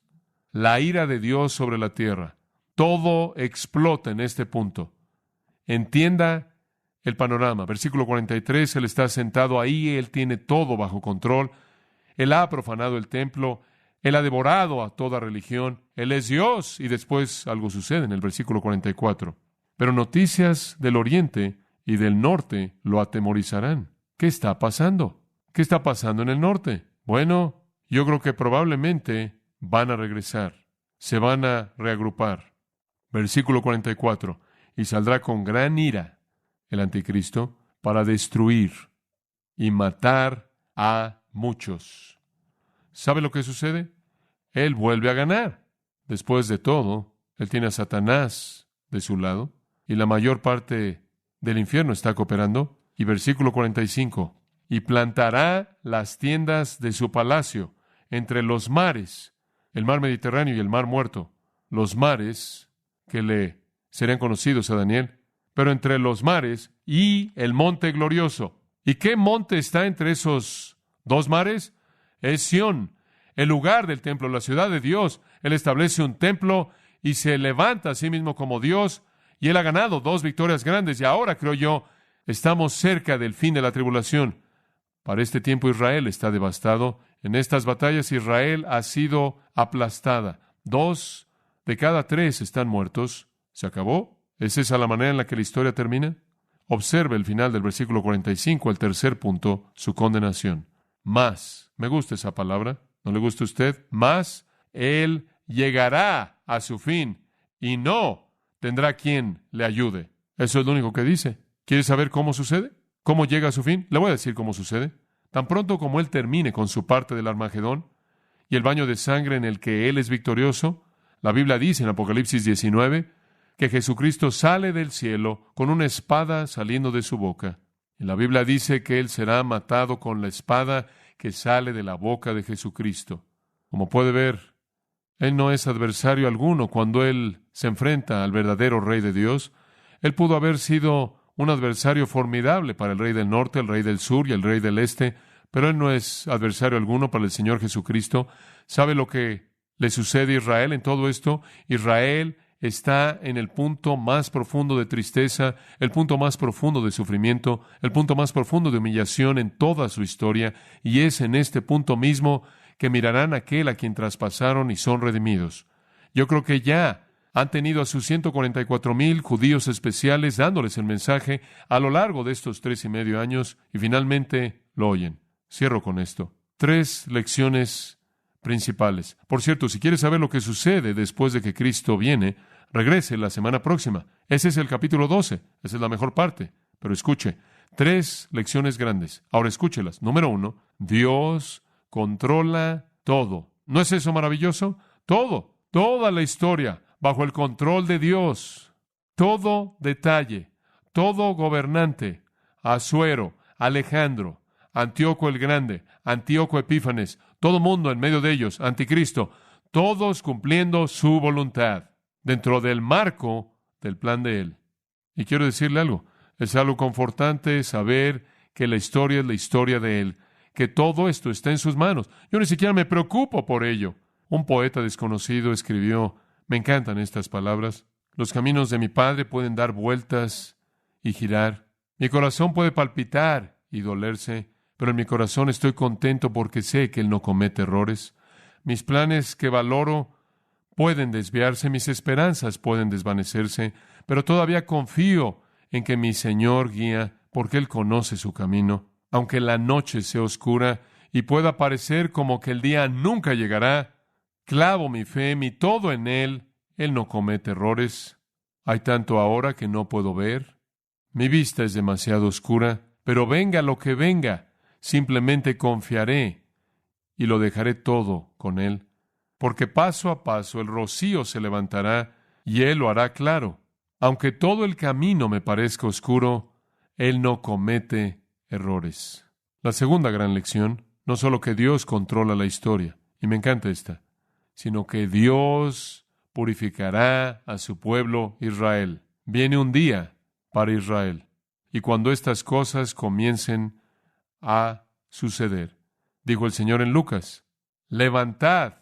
La ira de Dios sobre la tierra. Todo explota en este punto. Entienda el panorama. Versículo 43, Él está sentado ahí, Él tiene todo bajo control. Él ha profanado el templo, Él ha devorado a toda religión, Él es Dios. Y después algo sucede en el versículo 44. Pero noticias del oriente y del norte lo atemorizarán. ¿Qué está pasando? ¿Qué está pasando en el norte? Bueno, yo creo que probablemente van a regresar, se van a reagrupar. Versículo 44. Y saldrá con gran ira el anticristo para destruir y matar a muchos. ¿Sabe lo que sucede? Él vuelve a ganar. Después de todo, él tiene a Satanás de su lado y la mayor parte del infierno está cooperando. Y versículo 45. Y plantará las tiendas de su palacio entre los mares, el mar Mediterráneo y el mar Muerto, los mares que le serían conocidos a Daniel, pero entre los mares y el monte glorioso. ¿Y qué monte está entre esos dos mares? Es Sión, el lugar del templo, la ciudad de Dios. Él establece un templo y se levanta a sí mismo como Dios, y él ha ganado 2 victorias grandes, y ahora, creo yo, estamos cerca del fin de la tribulación. Para este tiempo Israel está devastado. En estas batallas Israel ha sido aplastada. 2 de cada 3 están muertos. ¿Se acabó? ¿Es esa la manera en la que la historia termina? Observe el final del versículo 45, el tercer punto, su condenación. Más, me gusta esa palabra, ¿no le gusta a usted? Más, él llegará a su fin y no tendrá quien le ayude. Eso es lo único que dice. ¿Quiere saber cómo sucede? ¿Cómo llega a su fin? Le voy a decir cómo sucede. Tan pronto como él termine con su parte del Armagedón y el baño de sangre en el que él es victorioso, la Biblia dice en Apocalipsis 19 que Jesucristo sale del cielo con una espada saliendo de su boca. Y la Biblia dice que él será matado con la espada que sale de la boca de Jesucristo. Como puede ver, él no es adversario alguno cuando él se enfrenta al verdadero Rey de Dios. Él pudo haber sido un adversario formidable para el Rey del Norte, el Rey del Sur y el Rey del Este, pero él no es adversario alguno para el Señor Jesucristo. ¿Sabe lo que le sucede a Israel en todo esto? Israel está en el punto más profundo de tristeza, el punto más profundo de sufrimiento, el punto más profundo de humillación en toda su historia, y es en este punto mismo que mirarán a aquel a quien traspasaron y son redimidos. Yo creo que ya han tenido a sus 144,000 judíos especiales dándoles el mensaje a lo largo de estos 3.5 años, y finalmente lo oyen. Cierro con esto. 3 lecciones principales. Por cierto, si quiere saber lo que sucede después de que Cristo viene, regrese la semana próxima. Ese es el capítulo 12. Esa es la mejor parte. Pero escuche, 3 lecciones grandes. Ahora escúchelas. Número 1, Dios controla todo. ¿No es eso maravilloso? Todo, toda la historia bajo el control de Dios. Todo detalle, todo gobernante, Asuero, Alejandro, Antíoco el Grande, Antíoco Epífanes, todo mundo en medio de ellos, Anticristo, todos cumpliendo su voluntad dentro del marco del plan de Él. Y quiero decirle algo, es algo confortante saber que la historia es la historia de Él, que todo esto está en sus manos. Yo ni siquiera me preocupo por ello. Un poeta desconocido escribió, me encantan estas palabras, los caminos de mi Padre pueden dar vueltas y girar. Mi corazón puede palpitar y dolerse, pero en mi corazón estoy contento porque sé que Él no comete errores. Mis planes que valoro pueden desviarse, mis esperanzas pueden desvanecerse, pero todavía confío en que mi Señor guía, porque Él conoce su camino. Aunque la noche sea oscura y pueda parecer como que el día nunca llegará, clavo mi fe, mi todo en Él. Él no comete errores. Hay tanto ahora que no puedo ver. Mi vista es demasiado oscura, pero venga lo que venga, simplemente confiaré y lo dejaré todo con Él, porque paso a paso el rocío se levantará y Él lo hará claro. Aunque todo el camino me parezca oscuro, Él no comete errores. La segunda gran lección, no solo que Dios controla la historia, y me encanta esta, sino que Dios purificará a su pueblo Israel. Viene un día para Israel, y cuando estas cosas comiencen a suceder, dijo el Señor en Lucas, levantad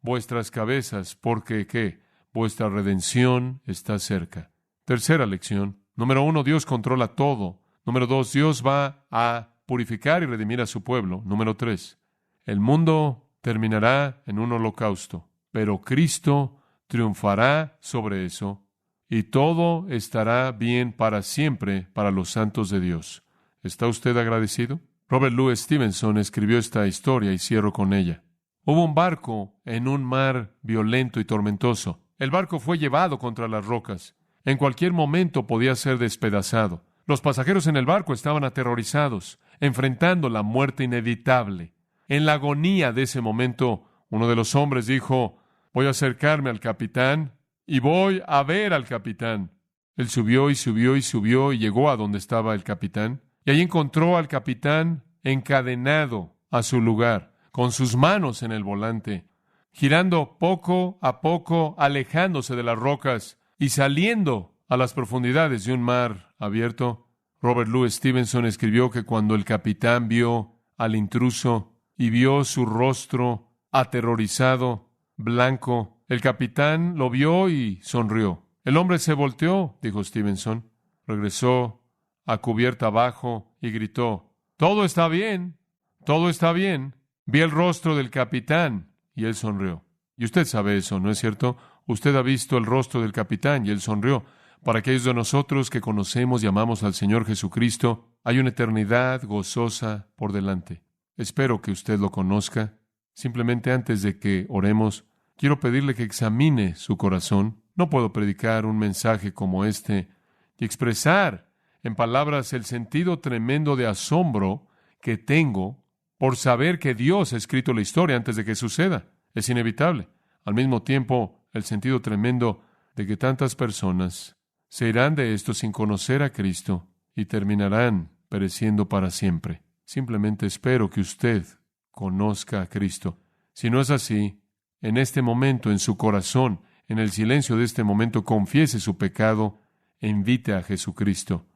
vuestras cabezas, porque ¿qué? Vuestra redención está cerca. Tercera lección. Número 1, Dios controla todo. Número 2, Dios va a purificar y redimir a su pueblo. Número 3, el mundo terminará en un holocausto, pero Cristo triunfará sobre eso y todo estará bien para siempre para los santos de Dios. ¿Está usted agradecido? Robert Louis Stevenson escribió esta historia y cierro con ella. Hubo un barco en un mar violento y tormentoso. El barco fue llevado contra las rocas. En cualquier momento podía ser despedazado. Los pasajeros en el barco estaban aterrorizados, enfrentando la muerte inevitable. En la agonía de ese momento, uno de los hombres dijo, voy a acercarme al capitán y voy a ver al capitán. Él subió y subió y subió y llegó a donde estaba el capitán. Y ahí encontró al capitán encadenado a su lugar, con sus manos en el volante, girando poco a poco, alejándose de las rocas y saliendo a las profundidades de un mar abierto. Robert Louis Stevenson escribió que cuando el capitán vio al intruso y vio su rostro aterrorizado, blanco, el capitán lo vio y sonrió. El hombre se volteó, dijo Stevenson, regresó a cubierta abajo y gritó, todo está bien, todo está bien. Vi el rostro del capitán y él sonrió. Y usted sabe eso, ¿no es cierto? Usted ha visto el rostro del capitán y él sonrió. Para aquellos de nosotros que conocemos y amamos al Señor Jesucristo, hay una eternidad gozosa por delante. Espero que usted lo conozca. Simplemente antes de que oremos, quiero pedirle que examine su corazón. No puedo predicar un mensaje como este y expresar en palabras el sentido tremendo de asombro que tengo por saber que Dios ha escrito la historia antes de que suceda. Es inevitable. Al mismo tiempo, el sentido tremendo de que tantas personas se irán de esto sin conocer a Cristo y terminarán pereciendo para siempre. Simplemente espero que usted conozca a Cristo. Si no es así, en este momento, en su corazón, en el silencio de este momento, confiese su pecado e invite a Jesucristo.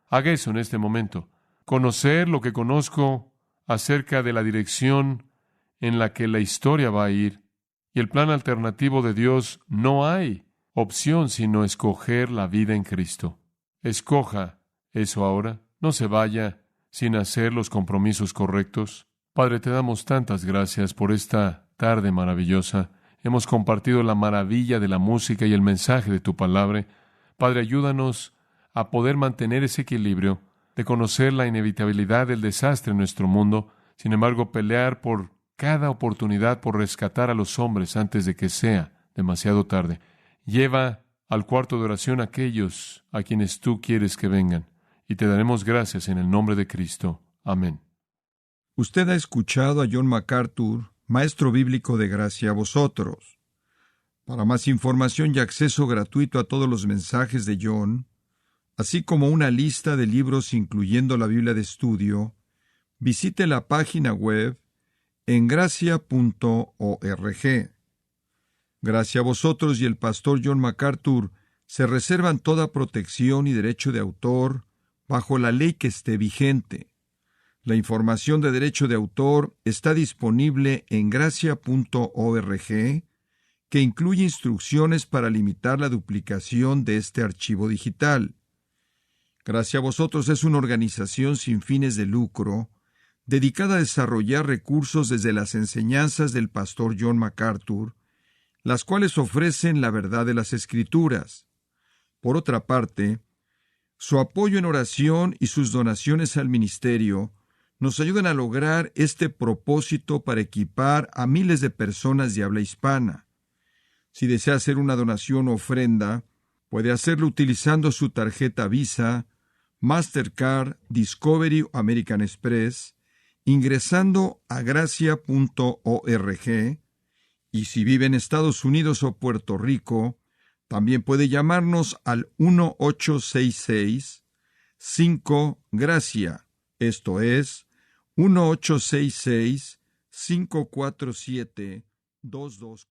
Haga eso en este momento. Conocer lo que conozco acerca de la dirección en la que la historia va a ir y el plan alternativo de Dios, no hay opción sino escoger la vida en Cristo. Escoja eso ahora. No se vaya sin hacer los compromisos correctos. Padre, te damos tantas gracias por esta tarde maravillosa. Hemos compartido la maravilla de la música y el mensaje de tu palabra. Padre, ayúdanos a poder mantener ese equilibrio de conocer la inevitabilidad del desastre en nuestro mundo, sin embargo, pelear por cada oportunidad por rescatar a los hombres antes de que sea demasiado tarde. Lleva al cuarto de oración a aquellos a quienes tú quieres que vengan, y te daremos gracias en el nombre de Cristo. Amén. Usted ha escuchado a John MacArthur, maestro bíblico de Gracia a Vosotros. Para más información y acceso gratuito a todos los mensajes de John, así como una lista de libros incluyendo la Biblia de estudio, visite la página web en gracia.org. Gracia a Vosotros y el pastor John MacArthur se reservan toda protección y derecho de autor bajo la ley que esté vigente. La información de derecho de autor está disponible en gracia.org, que incluye instrucciones para limitar la duplicación de este archivo digital. Gracia a Vosotros es una organización sin fines de lucro dedicada a desarrollar recursos desde las enseñanzas del pastor John MacArthur las cuales ofrecen la verdad de las Escrituras. Por otra parte, su apoyo en oración y sus donaciones al ministerio nos ayudan a lograr este propósito para equipar a miles de personas de habla hispana. Si desea hacer una donación o ofrenda, puede hacerlo utilizando su tarjeta Visa, Mastercard, Discovery o American Express, ingresando a gracia.org, y si vive en Estados Unidos o Puerto Rico, también puede llamarnos al 1-866-5-GRACIA, esto es 1-866-547-2247.